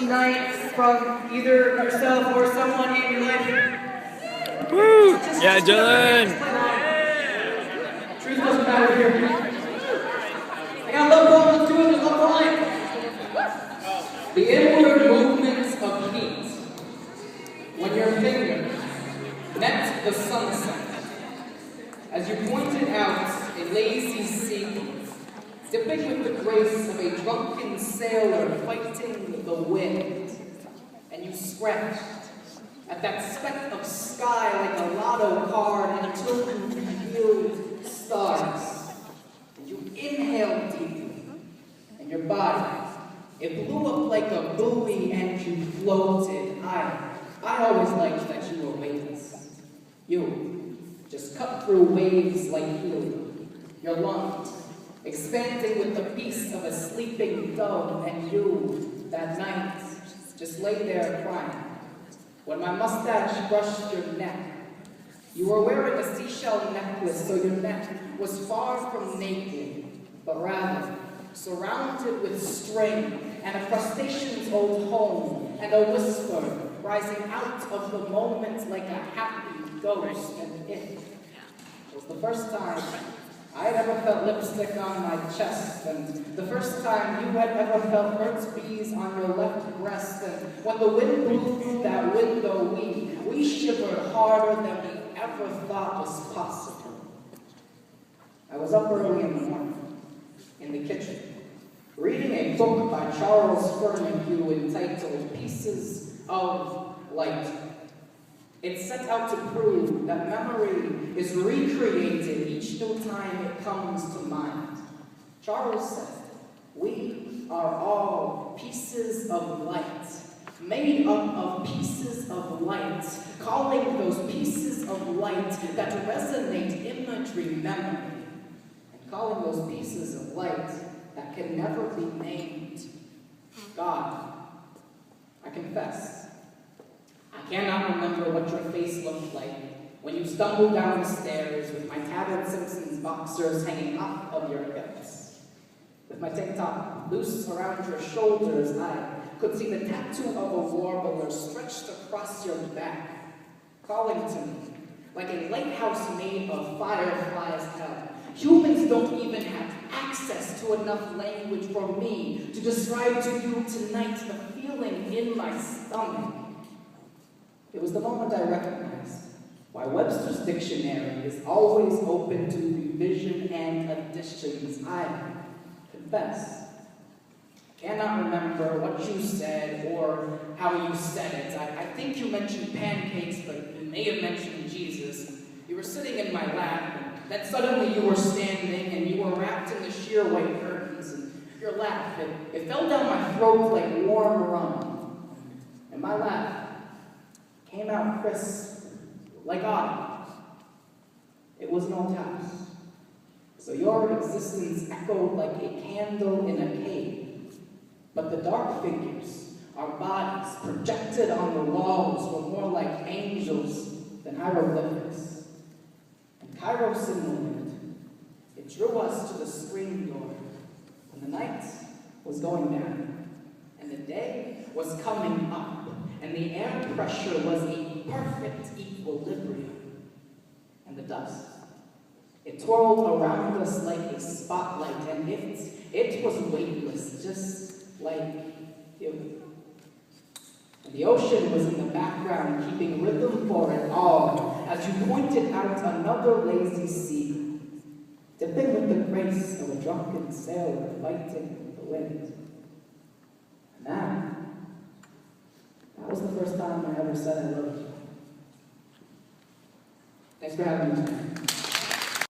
tonight from either yourself or someone in your life? Woo! Yeah, Dylan! Truth doesn't matter here. I got love going, let's do it, there's love line. The inward movements of heat. When your fingers met the sunset. As you pointed out a lazy sea, dipping with the grace of a drunken sailor fighting the wind, and you scratched at that speck of sky like a lotto card until you revealed stars. And you inhaled deeply, and your body, it blew up like a buoy and you floated. I always liked that you were weightless. You just cut through waves like helium. Your lungs expanding with the peace of a sleeping dove, and you, that night, just lay there crying. When my mustache brushed your neck, you were wearing a seashell necklace, so your neck was far from naked, but rather surrounded with string and a crustacean's old home, and a whisper rising out of the moment like a happy ghost, and it was the first time I had ever felt lipstick on my chest, and the first time you had ever felt Hertz bees on your left breast, and when the wind blew through that window, we shivered harder than we ever thought was possible. I was up early in the morning, in the kitchen, reading a book by Charles Fermacue entitled Pieces of Light. It set out to prove that memory is recreated each new time it comes to mind. Charles said, we are all pieces of light, made up of pieces of light, calling those pieces of light that resonate imagery memory, and calling those pieces of light that can never be named God. I confess, I cannot remember what your face looked like when you stumbled down the stairs with my tattered Simpsons boxers hanging off of your hips. With my tank top loose around your shoulders, I could see the tattoo of a warbler stretched across your back, calling to me like a lighthouse made of fireflies hell. Humans don't even have access to enough language for me to describe to you tonight the feeling in my stomach. It was the moment I recognized why Webster's dictionary is always open to revision and additions. I confess, I cannot remember what you said or how you said it. I think you mentioned pancakes, but you may have mentioned Jesus. You were sitting in my lap, and then suddenly you were standing, and you were wrapped in the sheer white curtains, and your laugh, it fell down my throat like warm rum. And my laugh came out crisp, like autumn. It was an old house. So your existence echoed like a candle in a cave. But the dark figures, our bodies projected on the walls, were more like angels than hieroglyphics. And Kairos in the wind, it drew us to the screen door. And the night was going down. And the day was coming up. And the air pressure was a perfect equilibrium. And the dust, it twirled around us like a spotlight, and it was weightless, just like you. And the ocean was in the background, keeping rhythm for it all, as you pointed out another lazy sea, dipping with the grace of a drunken sailor fighting the wind. And that was the first time I ever said I loved you. Thanks for having me tonight.